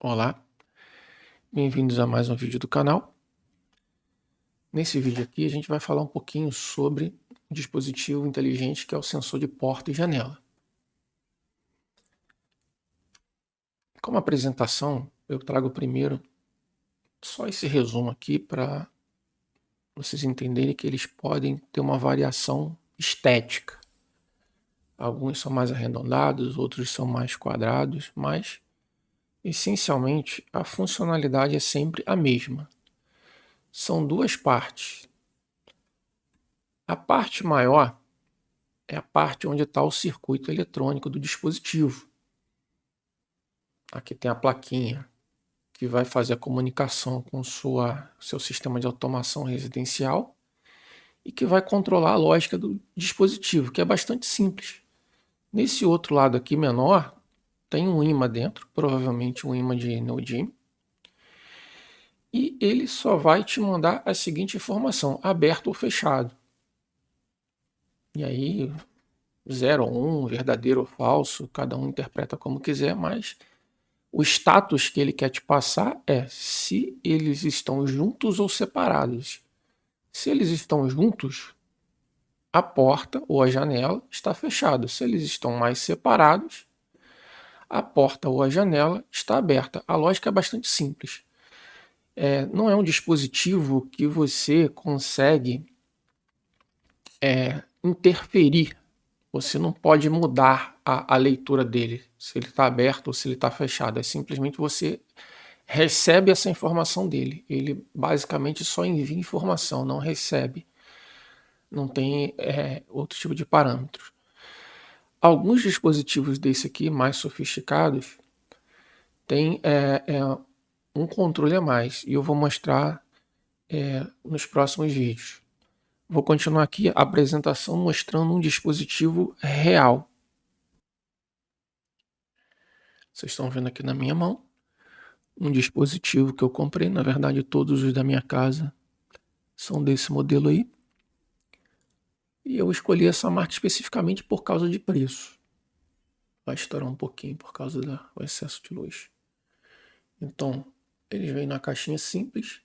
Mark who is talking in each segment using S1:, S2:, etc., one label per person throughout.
S1: Olá, bem-vindos a mais um vídeo do canal. Nesse vídeo aqui a gente vai falar um pouquinho sobre um dispositivo inteligente que é o sensor de porta e janela. Como apresentação, eu trago primeiro só esse resumo aqui para vocês entenderem que eles podem ter uma variação estética. Alguns são mais arredondados, outros são mais quadrados, mas essencialmente a funcionalidade é sempre a mesma. São duas partes. A parte maior é a parte onde está o circuito eletrônico do dispositivo. Aqui tem a plaquinha que vai fazer a comunicação com seu sistema de automação residencial e que vai controlar a lógica do dispositivo, que é bastante simples. Nesse outro lado aqui menor, tem um ímã dentro, provavelmente um ímã de Neodymium, e ele só vai te mandar a seguinte informação: aberto ou fechado. E aí, 0 ou 1, verdadeiro ou falso, cada um interpreta como quiser, mas o status que ele quer te passar é se eles estão juntos ou separados. Se eles estão juntos, a porta ou a janela está fechada. Se eles estão mais separados, a porta ou a janela está aberta. A lógica é bastante simples. Não é um dispositivo que você consegue interferir. Você não pode mudar a leitura dele, se ele está aberto ou se ele está fechado. É simplesmente você recebe essa informação dele. Ele basicamente só envia informação, não recebe. Não tem outro tipo de parâmetros. Alguns dispositivos desse aqui, mais sofisticados, têm um controle a mais. E eu vou mostrar nos próximos vídeos. Vou continuar aqui a apresentação mostrando um dispositivo real. Vocês estão vendo aqui na minha mão um dispositivo que eu comprei. Na verdade, todos os da minha casa são desse modelo aí. E eu escolhi essa marca especificamente por causa de preço. Vai estourar um pouquinho por causa do excesso de luz. Então, eles vêm na caixinha simples.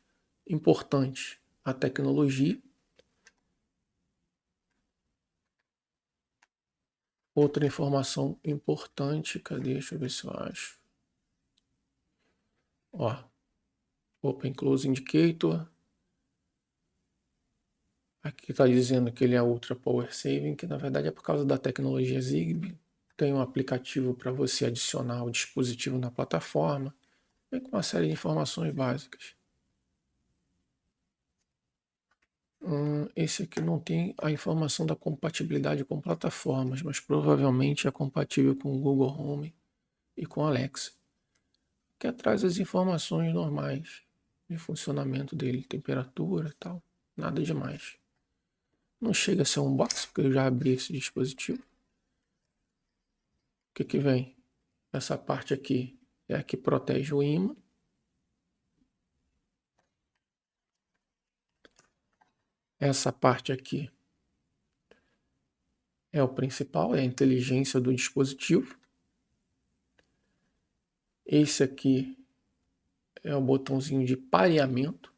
S1: Importante, a tecnologia. Outra informação importante, cadê? Deixa eu ver se eu acho. Ó, Open Close Indicator. Aqui está dizendo que ele é Ultra Power Saving, que na verdade é por causa da tecnologia Zigbee. Tem um aplicativo para você adicionar o dispositivo na plataforma. Vem com uma série de informações básicas. Esse aqui não tem a informação da compatibilidade com plataformas, mas provavelmente é compatível com o Google Home e com Alexa. Que traz as informações normais de funcionamento dele, temperatura e tal. Nada demais. Não chega a ser um box, porque eu já abri esse dispositivo. O que vem? Essa parte aqui é a que protege o ímã. Essa parte aqui é o principal, é a inteligência do dispositivo. Esse aqui é o botãozinho de pareamento.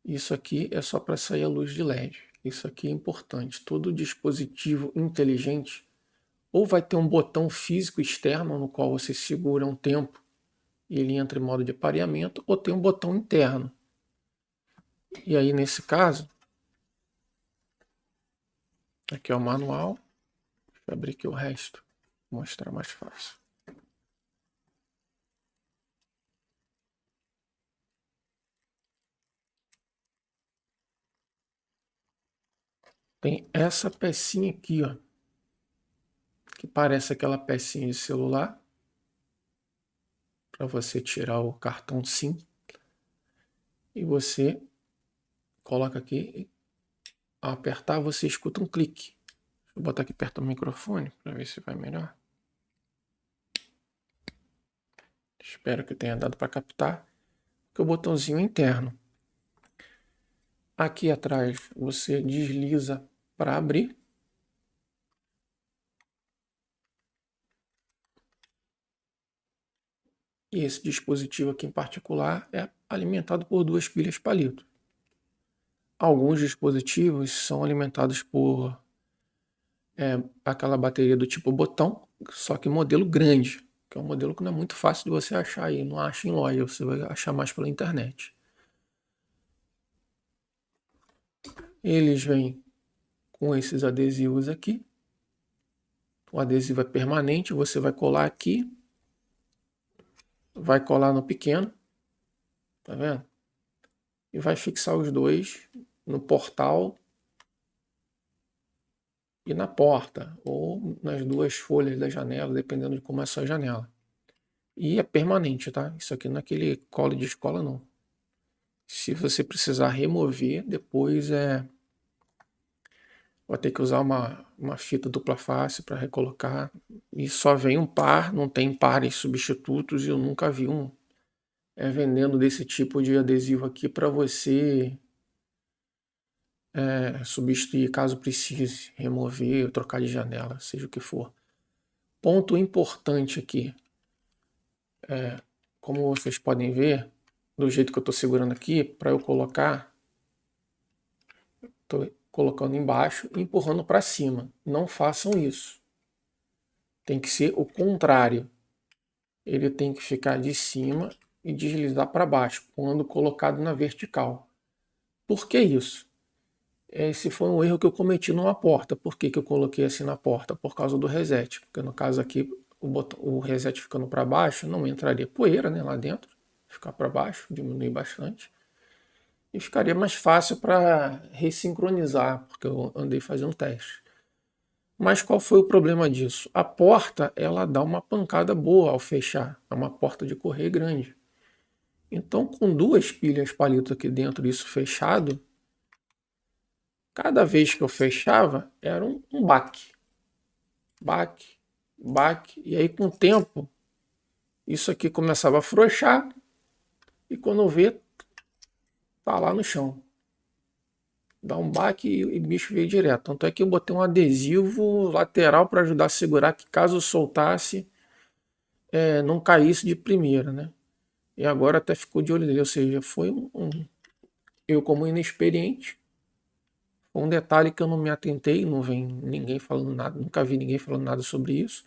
S1: Isso aqui é só para sair a luz de LED. Isso aqui é importante. Todo dispositivo inteligente ou vai ter um botão físico externo no qual você segura um tempo e ele entra em modo de pareamento, ou tem um botão interno. E aí, nesse caso, aqui é o manual. Deixa eu abrir aqui o resto, vou mostrar mais fácil. Tem essa pecinha aqui, ó, que parece aquela pecinha de celular, para você tirar o cartão SIM. E você coloca aqui, ao apertar você escuta um clique. Vou botar aqui perto do microfone para ver se vai melhor. Espero que tenha dado para captar. Que o botãozinho interno. Aqui atrás você desliza para abrir. E esse dispositivo aqui em particular é alimentado por 2 pilhas palito. Alguns dispositivos são alimentados por aquela bateria do tipo botão, só que modelo grande, que é um modelo que não é muito fácil de você achar aí, não acha em loja, você vai achar mais pela internet. Eles vêm com esses adesivos aqui. O adesivo é permanente, você vai colar aqui, vai colar no pequeno, tá vendo? E vai fixar os dois no portal e na porta, ou nas 2 folhas da janela, dependendo de como é a sua janela. E é permanente, tá? Isso aqui não é aquele colo de escola, não. Se você precisar remover, depois vai ter que usar uma fita dupla face para recolocar. E só vem um par, não tem pares substitutos, e eu nunca vi um vendendo desse tipo de adesivo aqui para você substituir caso precise, remover, trocar de janela, seja o que for. Ponto importante aqui, como vocês podem ver, do jeito que eu estou segurando aqui, para eu colocar, estou colocando embaixo e empurrando para cima. Não façam isso. Tem que ser o contrário. Ele tem que ficar de cima e deslizar para baixo, quando colocado na vertical. Por que isso? Esse foi um erro que eu cometi numa porta. Por que eu coloquei assim na porta? Por causa do reset. Porque no caso aqui, o reset ficando para baixo, não entraria poeira, né, lá dentro. Ficar para baixo, diminuir bastante. E ficaria mais fácil para ressincronizar, porque eu andei fazendo teste. Mas qual foi o problema disso? A porta, ela dá uma pancada boa ao fechar. É uma porta de correr grande. Então, com 2 pilhas palito aqui dentro, isso fechado, cada vez que eu fechava, era um baque. Baque, baque. E aí, com o tempo, isso aqui começava a afrouxar. E quando eu ver, tá lá no chão. Dá um baque e o bicho veio direto. Tanto é que eu botei um adesivo lateral para ajudar a segurar, que caso eu soltasse, não caísse de primeira, né? E agora até ficou de olho dele. Ou seja, foi eu como inexperiente. Foi um detalhe que eu não me atentei, não vem ninguém falando nada, nunca vi ninguém falando nada sobre isso.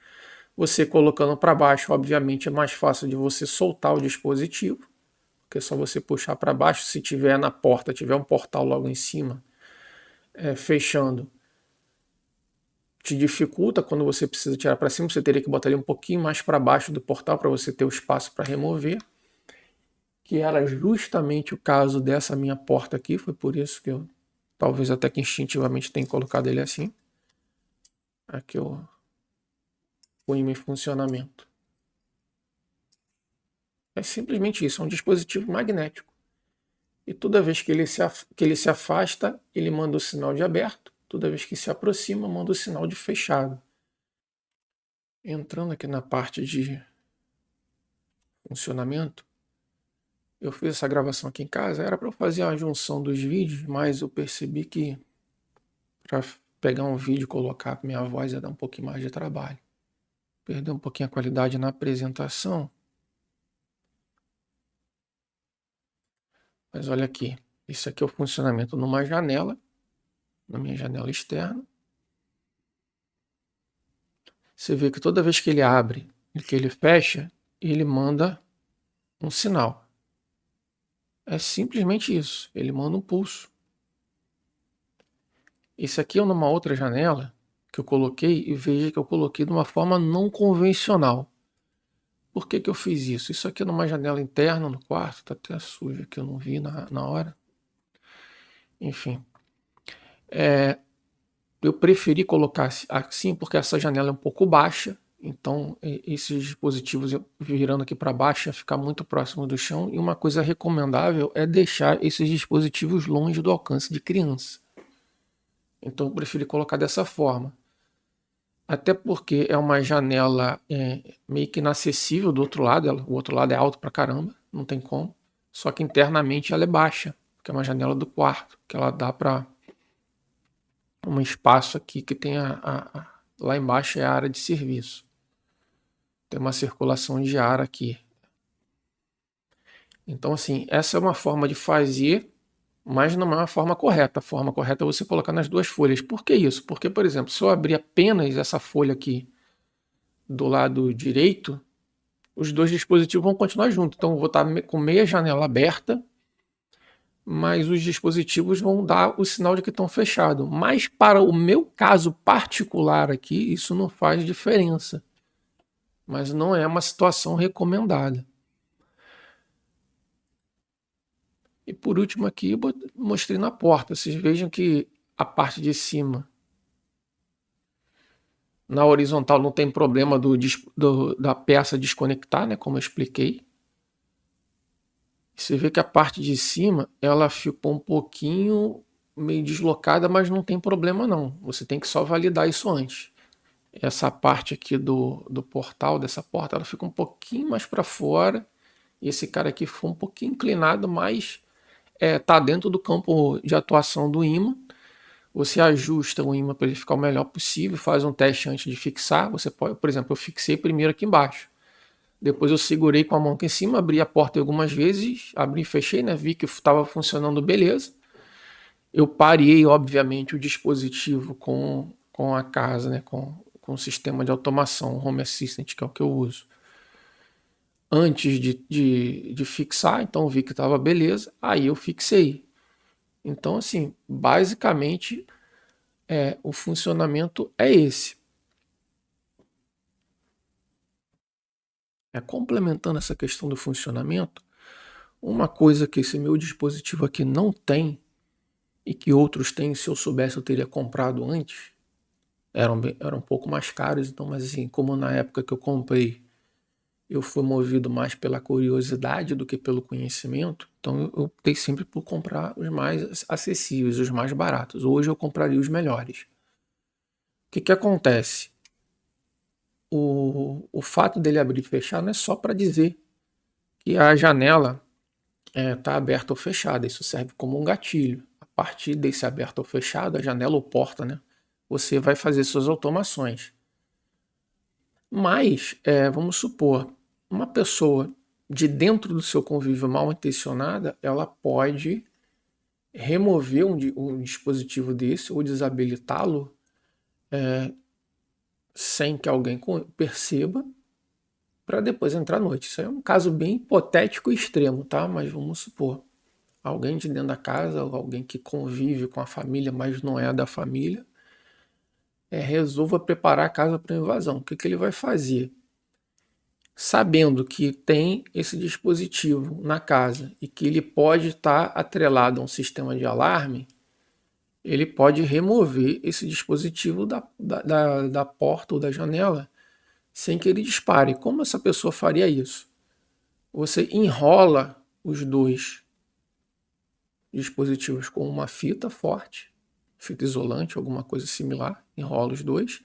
S1: Você colocando para baixo, obviamente, é mais fácil de você soltar o dispositivo, porque é só você puxar para baixo. Se tiver na porta, tiver um portal logo em cima, fechando, te dificulta quando você precisa tirar para cima. Você teria que botar ele um pouquinho mais para baixo do portal para você ter o espaço para remover, que era justamente o caso dessa minha porta aqui. Foi por isso que eu, talvez até que instintivamente, tenha colocado ele assim. Aqui o imã em funcionamento. É simplesmente isso, é um dispositivo magnético. E toda vez que ele se afasta, ele manda o sinal de aberto. Toda vez que se aproxima, manda o sinal de fechado. Entrando aqui na parte de funcionamento, eu fiz essa gravação aqui em casa, era para eu fazer a junção dos vídeos, mas eu percebi que para pegar um vídeo e colocar minha voz ia dar um pouquinho mais de trabalho. Perdeu um pouquinho a qualidade na apresentação. Mas olha aqui, isso aqui é o funcionamento numa janela, na minha janela externa. Você vê que toda vez que ele abre e que ele fecha, ele manda um sinal. É simplesmente isso, ele manda um pulso. Esse aqui é numa outra janela que eu coloquei, e veja que eu coloquei de uma forma não convencional. Por que eu fiz isso? Isso aqui é numa janela interna no quarto, tá até sujo que eu não vi na hora. Enfim. Eu preferi colocar assim porque essa janela é um pouco baixa, então esses dispositivos virando aqui para baixo ia ficar muito próximo do chão, e uma coisa recomendável é deixar esses dispositivos longe do alcance de criança. Então eu preferi colocar dessa forma. Até porque é uma janela meio que inacessível do outro lado, o outro lado é alto pra caramba, não tem como. Só que internamente ela é baixa, porque é uma janela do quarto, que ela dá para um espaço aqui que tem lá embaixo é a área de serviço. Tem uma circulação de ar aqui. Então, assim, essa é uma forma de fazer, mas não é uma forma correta. A forma correta é você colocar nas duas folhas. Por que isso? Porque, por exemplo, se eu abrir apenas essa folha aqui do lado direito, os dois dispositivos vão continuar juntos. Então, eu vou estar com meia janela aberta, mas os dispositivos vão dar o sinal de que estão fechados. Mas para o meu caso particular aqui, isso não faz diferença. Mas não é uma situação recomendada. E por último aqui, eu mostrei na porta. Vocês vejam que a parte de cima, na horizontal, não tem problema da peça desconectar, né, como eu expliquei. Você vê que a parte de cima, ela ficou um pouquinho meio deslocada, mas não tem problema não. Você tem que só validar isso antes. Essa parte aqui do portal, dessa porta, ela fica um pouquinho mais para fora. E esse cara aqui foi um pouquinho inclinado, mas tá dentro do campo de atuação do ímã. Você ajusta o ímã para ele ficar o melhor possível, faz um teste antes de fixar. Você pode, por exemplo, eu fixei primeiro aqui embaixo. Depois eu segurei com a mão aqui em cima, abri a porta algumas vezes, abri e fechei, né? Vi que estava funcionando beleza. Eu parei, obviamente, o dispositivo com a casa, né? Com o sistema de automação, o Home Assistant, que é o que eu uso. Antes de fixar, então vi que estava beleza, aí eu fixei. Então, assim, basicamente, o funcionamento é esse. Complementando essa questão do funcionamento, uma coisa que esse meu dispositivo aqui não tem e que outros têm, se eu soubesse eu teria comprado antes, eram um pouco mais caros, então, mas assim, como na época que eu comprei, eu fui movido mais pela curiosidade do que pelo conhecimento, então eu optei sempre por comprar os mais acessíveis, os mais baratos. Hoje eu compraria os melhores. O que acontece? O fato dele abrir e fechar não é só para dizer que a janela está aberta ou fechada. Isso serve como um gatilho. A partir desse aberto ou fechado, a janela ou porta, né? Você vai fazer suas automações. Mas, vamos supor, uma pessoa de dentro do seu convívio mal intencionada, ela pode remover um dispositivo desse ou desabilitá-lo sem que alguém perceba para depois entrar à noite. Isso é um caso bem hipotético e extremo, tá? Mas vamos supor, alguém de dentro da casa, alguém que convive com a família, mas não é da família, resolva preparar a casa para invasão. O que ele vai fazer? Sabendo que tem esse dispositivo na casa e que ele pode estar atrelado a um sistema de alarme, ele pode remover esse dispositivo da porta ou da janela sem que ele dispare. Como essa pessoa faria isso? Você enrola os dois dispositivos com uma fita forte, fita isolante, alguma coisa similar, enrola os dois,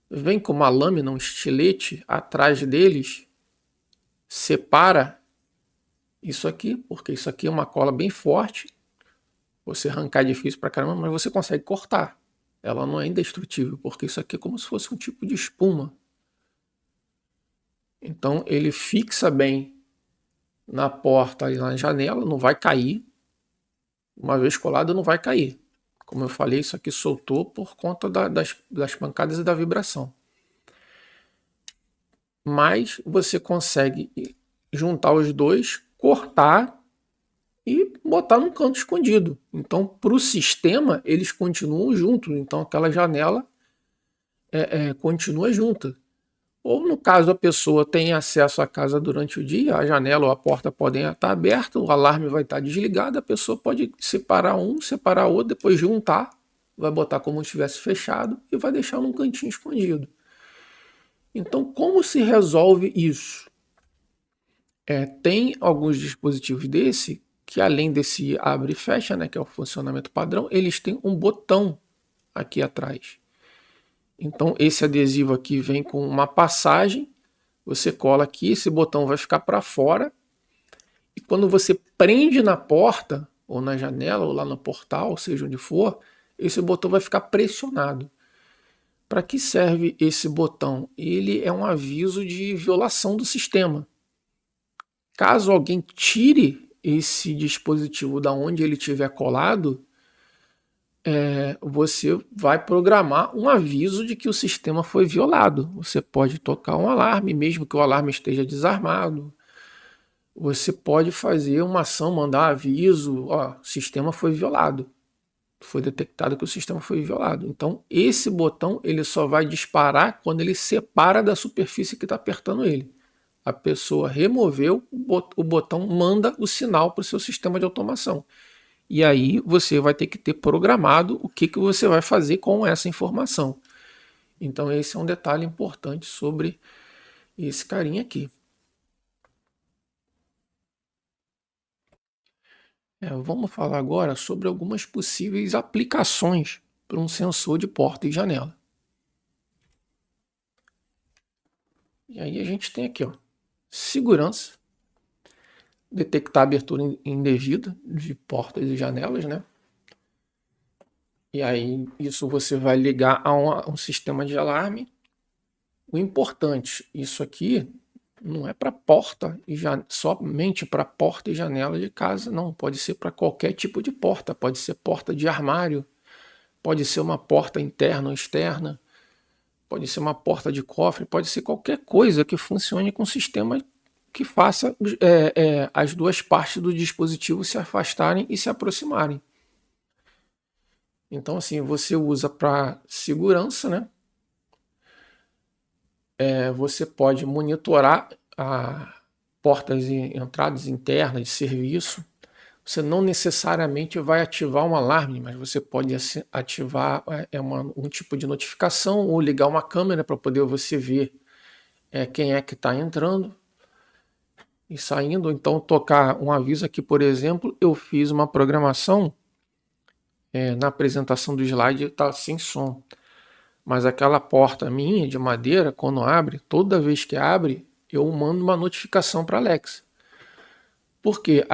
S1: vem com uma lâmina, um estilete atrás deles, separa isso aqui, porque isso aqui é uma cola bem forte, você arrancar é difícil pra caramba, mas você consegue cortar. Ela não é indestrutível, porque isso aqui é como se fosse um tipo de espuma. Então ele fixa bem na porta e na janela, não vai cair. Uma vez colado não vai cair. Como eu falei, isso aqui soltou por conta das pancadas e da vibração. Mas você consegue juntar os dois, cortar e botar num canto escondido. Então, para o sistema, eles continuam juntos. Então, aquela janela continua junta. Ou, no caso, a pessoa tem acesso à casa durante o dia, a janela ou a porta podem estar abertas, o alarme vai estar desligado, a pessoa pode separar um, separar outro, depois juntar, vai botar como se estivesse fechado e vai deixar num cantinho escondido. Então, como se resolve isso? Tem alguns dispositivos desse que, além desse abre e fecha, né, que é o funcionamento padrão, eles têm um botão aqui atrás. Então, esse adesivo aqui vem com uma passagem, você cola aqui, esse botão vai ficar para fora, e quando você prende na porta, ou na janela, ou lá no portal, seja onde for, esse botão vai ficar pressionado. Para que serve esse botão? Ele é um aviso de violação do sistema. Caso alguém tire esse dispositivo da onde ele estiver colado, você vai programar um aviso de que o sistema foi violado. Você pode tocar um alarme, mesmo que o alarme esteja desarmado. Você pode fazer uma ação, mandar aviso, ó, o sistema foi violado. Foi detectado que o sistema foi violado. Então, esse botão ele só vai disparar quando ele separa da superfície que está apertando ele. A pessoa removeu, o botão manda o sinal para o seu sistema de automação. E aí você vai ter que ter programado o que você vai fazer com essa informação. Então, esse é um detalhe importante sobre esse carinha aqui. Vamos falar agora sobre algumas possíveis aplicações para um sensor de porta e janela. E aí a gente tem aqui, ó, segurança, detectar abertura indevida de portas e janelas, né? E aí isso você vai ligar a um sistema de alarme. O importante, isso aqui não é para porta e somente para porta e janela de casa, não. Pode ser para qualquer tipo de porta. Pode ser porta de armário, pode ser uma porta interna ou externa, pode ser uma porta de cofre, pode ser qualquer coisa que funcione com sistema que faça as duas partes do dispositivo se afastarem e se aproximarem. Então, assim, você usa para segurança, né? Você pode monitorar portas e entradas internas de serviço. Você não necessariamente vai ativar um alarme, mas você pode ativar um tipo de notificação ou ligar uma câmera para poder você ver quem é que está entrando e saindo. Ou então tocar um aviso aqui, por exemplo, eu fiz uma programação na apresentação do slide, está sem som. Mas aquela porta minha de madeira, quando abre, toda vez que abre, eu mando uma notificação para a Alexa. Porque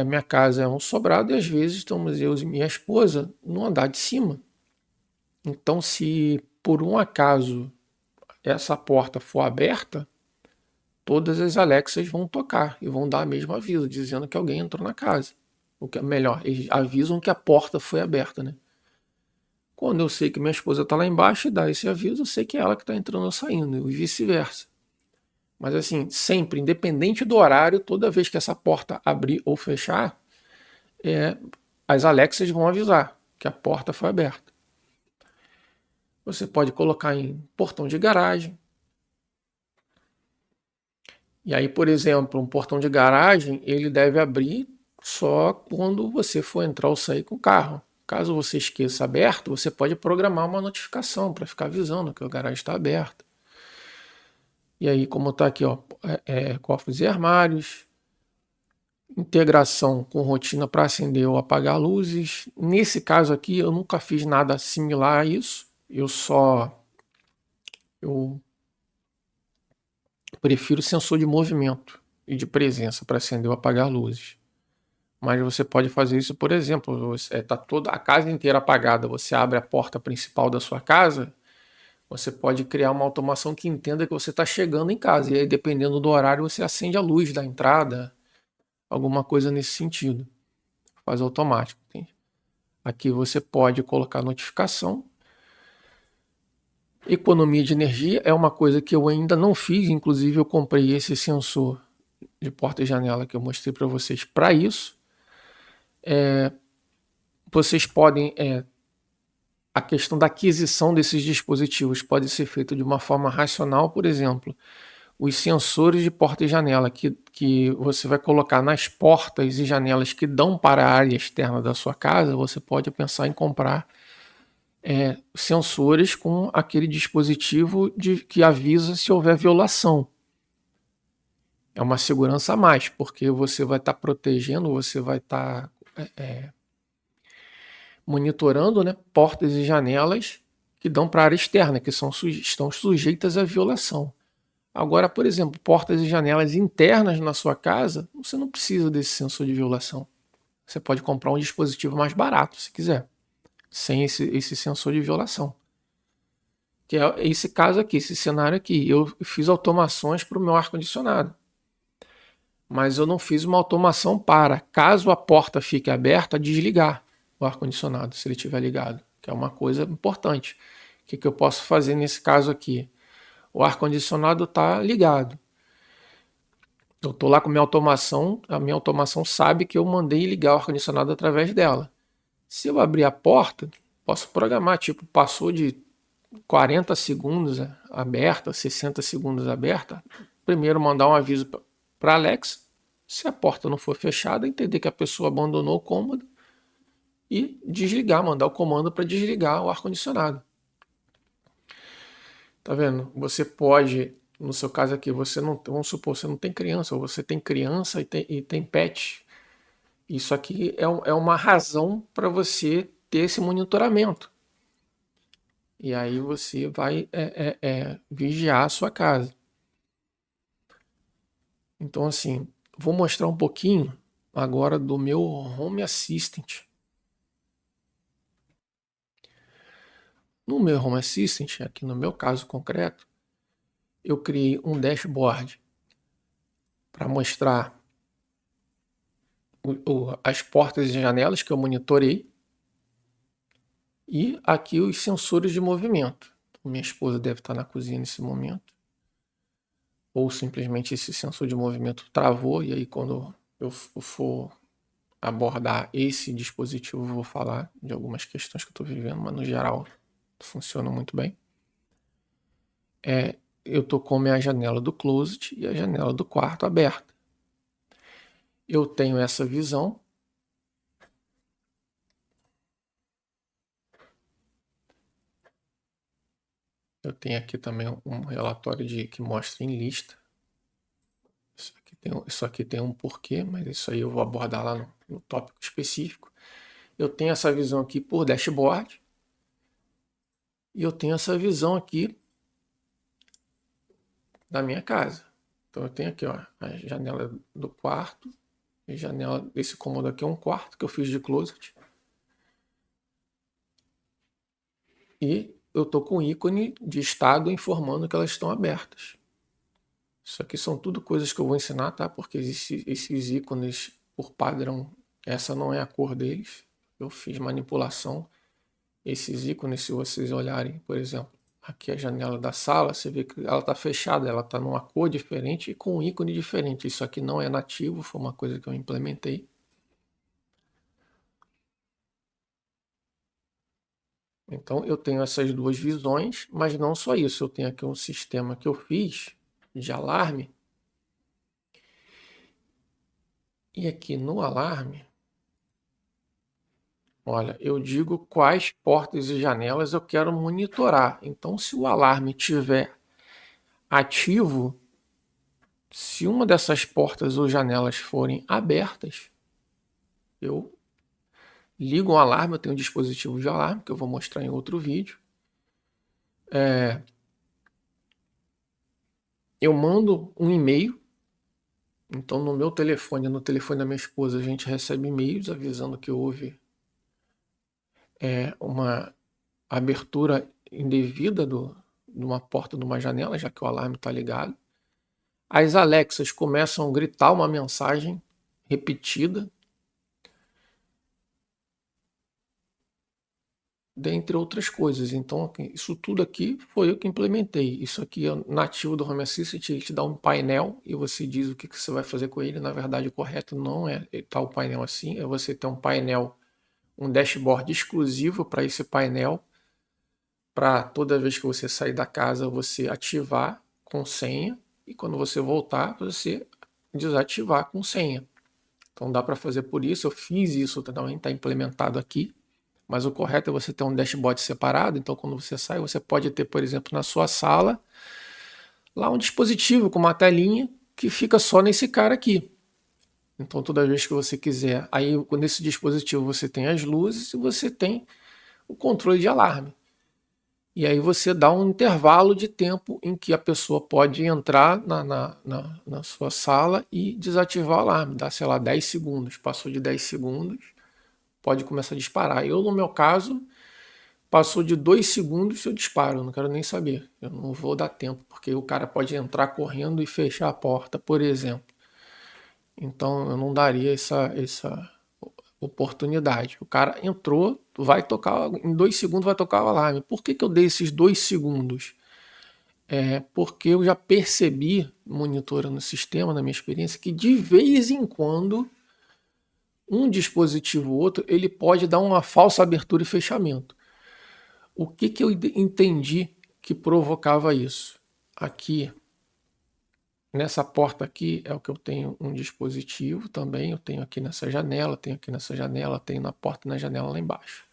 S1: minha casa é um sobrado e às vezes estamos eu e minha esposa no andar de cima. Então, se por um acaso essa porta for aberta, todas as Alexas vão tocar e vão dar o mesmo aviso, dizendo que alguém entrou na casa. O que é melhor, eles avisam que a porta foi aberta, né? Quando eu sei que minha esposa está lá embaixo e dá esse aviso, eu sei que é ela que está entrando ou saindo, e vice-versa. Mas assim, sempre, independente do horário, toda vez que essa porta abrir ou fechar, as Alexas vão avisar que a porta foi aberta. Você pode colocar em portão de garagem. E aí, por exemplo, um portão de garagem, ele deve abrir só quando você for entrar ou sair com o carro. Caso você esqueça aberto, você pode programar uma notificação para ficar avisando que o garagem está aberto. E aí, como está aqui, ó, cofres e armários, integração com rotina para acender ou apagar luzes. Nesse caso aqui, eu nunca fiz nada similar a isso. Eu prefiro sensor de movimento e de presença para acender ou apagar luzes. Mas você pode fazer isso, por exemplo, está toda a casa inteira apagada, você abre a porta principal da sua casa, você pode criar uma automação que entenda que você está chegando em casa. E aí, dependendo do horário, você acende a luz da entrada, alguma coisa nesse sentido. Faz automático. Entende? Aqui você pode colocar notificação. Economia de energia é uma coisa que eu ainda não fiz, inclusive eu comprei esse sensor de porta e janela que eu mostrei para vocês para isso. Vocês podem, a questão da aquisição desses dispositivos pode ser feita de uma forma racional, por exemplo, os sensores de porta e janela que você vai colocar nas portas e janelas que dão para a área externa da sua casa, você pode pensar em comprar sensores com aquele dispositivo que avisa se houver violação. É uma segurança a mais, porque você vai estar protegendo, você vai estar monitorando, né, portas e janelas que dão para a área externa, que estão sujeitas à violação. Agora, por exemplo, portas e janelas internas na sua casa, você não precisa desse sensor de violação. Você pode comprar um dispositivo mais barato, se quiser, sem esse sensor de violação. Que é esse caso aqui, esse cenário aqui. Eu fiz automações para o meu ar-condicionado. mas eu não fiz uma automação para, caso a porta fique aberta, desligar o ar-condicionado, se ele estiver ligado, que é uma coisa importante. O que eu posso fazer nesse caso aqui? O ar-condicionado está ligado. Eu estou lá com minha automação, a minha automação sabe que eu mandei ligar o ar-condicionado através dela. Se eu abrir a porta, posso programar, tipo, passou de 40 segundos aberta, 60 segundos aberta, primeiro mandar um aviso para Alexa, se a porta não for fechada, entender que a pessoa abandonou o cômodo e desligar, mandar o comando para desligar o ar-condicionado. Tá vendo? Você pode, no seu caso aqui, você não, vamos supor, você não tem criança, ou você tem criança e tem pet. Isso aqui é uma razão para você ter esse monitoramento. E aí você vai vigiar a sua casa. Então, assim, vou mostrar um pouquinho agora do meu Home Assistant. No meu Home Assistant, aqui no meu caso concreto, eu criei um dashboard para mostrar as portas e janelas que eu monitorei e aqui os sensores de movimento. Minha esposa deve estar na cozinha nesse momento. Ou simplesmente esse sensor de movimento travou e aí quando eu for abordar esse dispositivo eu vou falar de algumas questões que eu estou vivendo, mas no geral funciona muito bem. Eu estou com a minha janela do closet e a janela do quarto aberta. Eu tenho essa visão. Eu tenho aqui também um relatório que mostra em lista. Isso aqui tem um porquê, mas isso aí eu vou abordar lá no tópico específico. Eu tenho essa visão aqui por dashboard. E eu tenho essa visão aqui da minha casa. Então eu tenho aqui ó, a janela do quarto. A janela desse cômodo aqui é um quarto que eu fiz de closet. E eu estou com o ícone de estado informando que elas estão abertas. Isso aqui são tudo coisas que eu vou ensinar, tá? Porque esses ícones por padrão, essa não é a cor deles. Eu fiz manipulação. Esses ícones, se vocês olharem, por exemplo, aqui a janela da sala, você vê que ela está fechada, ela está numa cor diferente e com um ícone diferente. Isso aqui não é nativo, foi uma coisa que eu implementei. Então eu tenho essas duas visões, mas não só isso. Eu tenho aqui um sistema que eu fiz de alarme. E aqui no alarme, olha, eu digo quais portas e janelas eu quero monitorar. Então, se o alarme estiver ativo, se uma dessas portas ou janelas forem abertas, eu ligo um alarme. Eu tenho um dispositivo de alarme que eu vou mostrar em outro vídeo. Eu mando um e-mail. Então, no meu telefone, no telefone da minha esposa, a gente recebe e-mails avisando que houve uma abertura indevida de uma porta de uma janela, já que o alarme está ligado. As Alexas começam a gritar uma mensagem repetida, dentre outras coisas. Então, isso tudo aqui foi eu que implementei. Isso aqui é nativo do Home Assistant, ele te dá um painel e você diz o que você vai fazer com ele. Na verdade, o correto não é estar o painel assim, é você ter um painel, um dashboard exclusivo para esse painel, para toda vez que você sair da casa, você ativar com senha e quando você voltar, você desativar com senha. Então dá para fazer por isso, eu fiz isso, também está implementado aqui. Mas o correto é você ter um dashboard separado. Então, quando você sai, você pode ter, por exemplo, na sua sala, lá um dispositivo com uma telinha que fica só nesse cara aqui. Então, toda vez que você quiser, aí nesse dispositivo você tem as luzes e você tem o controle de alarme. E aí você dá um intervalo de tempo em que a pessoa pode entrar na sua sala e desativar o alarme. Dá, sei lá, 10 segundos. Passou de 10 segundos, pode começar a disparar. Eu, no meu caso, passou de 2 segundos eu disparo, eu não quero nem saber. Eu não vou dar tempo, porque o cara pode entrar correndo e fechar a porta, por exemplo. Então eu não daria essa oportunidade. O cara entrou, vai tocar, em 2 segundos vai tocar o alarme. Por que eu dei esses 2 segundos? Porque eu já percebi, monitorando o sistema, na minha experiência, que de vez em quando um dispositivo ou outro ele pode dar uma falsa abertura e fechamento. O que eu entendi que provocava isso? Aqui, nessa porta aqui, é o que eu tenho um dispositivo também. Eu tenho aqui nessa janela, tenho aqui nessa janela, tenho na porta e na janela lá embaixo.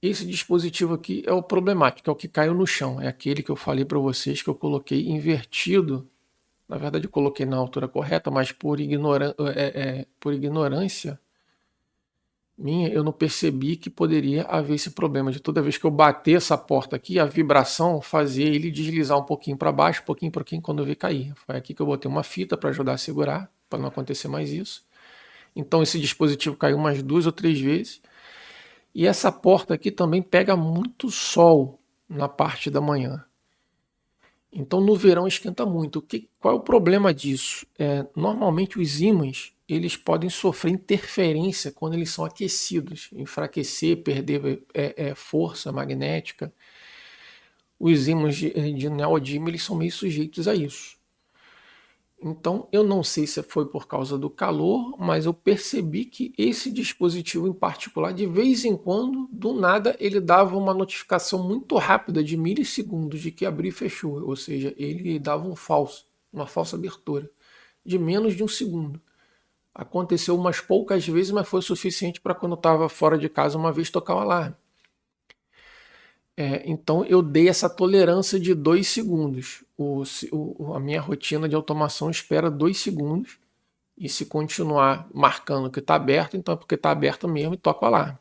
S1: Esse dispositivo aqui é o problemático, é o que caiu no chão. É aquele que eu falei para vocês que eu coloquei invertido. Na verdade, eu coloquei na altura correta, mas por ignorância minha, eu não percebi que poderia haver esse problema de toda vez que eu bater essa porta aqui, a vibração fazia ele deslizar um pouquinho para baixo, um pouquinho, quando eu vi cair. Foi aqui que eu botei uma fita para ajudar a segurar, para não acontecer mais isso. Então esse dispositivo caiu umas 2 ou 3 vezes. E essa porta aqui também pega muito sol na parte da manhã. Então no verão esquenta muito. Qual é o problema disso? Normalmente os ímãs eles podem sofrer interferência quando eles são aquecidos, enfraquecer, perder força magnética. Os ímãs de neodímio eles são meio sujeitos a isso. Então eu não sei se foi por causa do calor, mas eu percebi que esse dispositivo em particular, de vez em quando, do nada, ele dava uma notificação muito rápida de milissegundos de que abriu e fechou, ou seja, ele dava uma falsa abertura de menos de 1 segundo. Aconteceu umas poucas vezes, mas foi o suficiente para quando eu estava fora de casa uma vez tocar o alarme. Então eu dei essa tolerância de 2 segundos. A minha rotina de automação espera 2 segundos. E se continuar marcando que está aberto, então é porque está aberto mesmo e toca o alarme.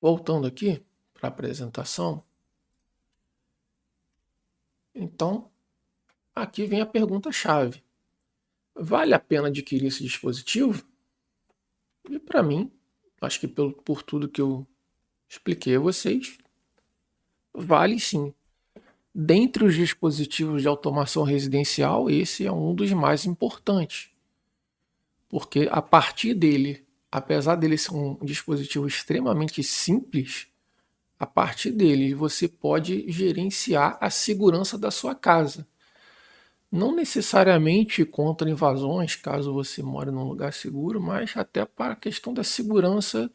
S1: Voltando aqui para a apresentação. Então, aqui vem a pergunta-chave. Vale a pena adquirir esse dispositivo? E para mim, acho que por tudo que eu expliquei a vocês, vale sim. Dentre os dispositivos de automação residencial, esse é um dos mais importantes. Porque a partir dele, apesar dele ser um dispositivo extremamente simples, a partir dele você pode gerenciar a segurança da sua casa. Não necessariamente contra invasões, caso você more num lugar seguro, mas até para a questão da segurança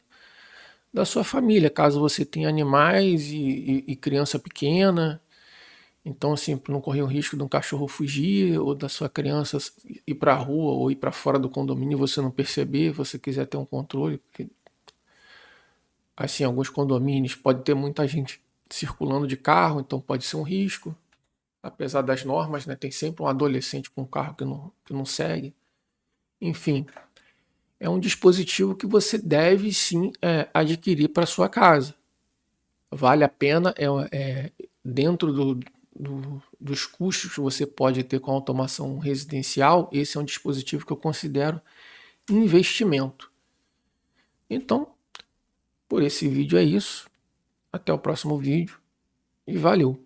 S1: da sua família, caso você tenha animais e criança pequena. Então, assim, para não correr o risco de um cachorro fugir ou da sua criança ir para a rua ou ir para fora do condomínio e você não perceber, você quiser ter um controle, porque, assim, alguns condomínios pode ter muita gente circulando de carro, então pode ser um risco. Apesar das normas, né, tem sempre um adolescente com um carro que não segue. Enfim, é um dispositivo que você deve sim adquirir para sua casa. Vale a pena, dentro dos custos que você pode ter com a automação residencial, esse é um dispositivo que eu considero investimento. Então, por esse vídeo é isso. Até o próximo vídeo e valeu!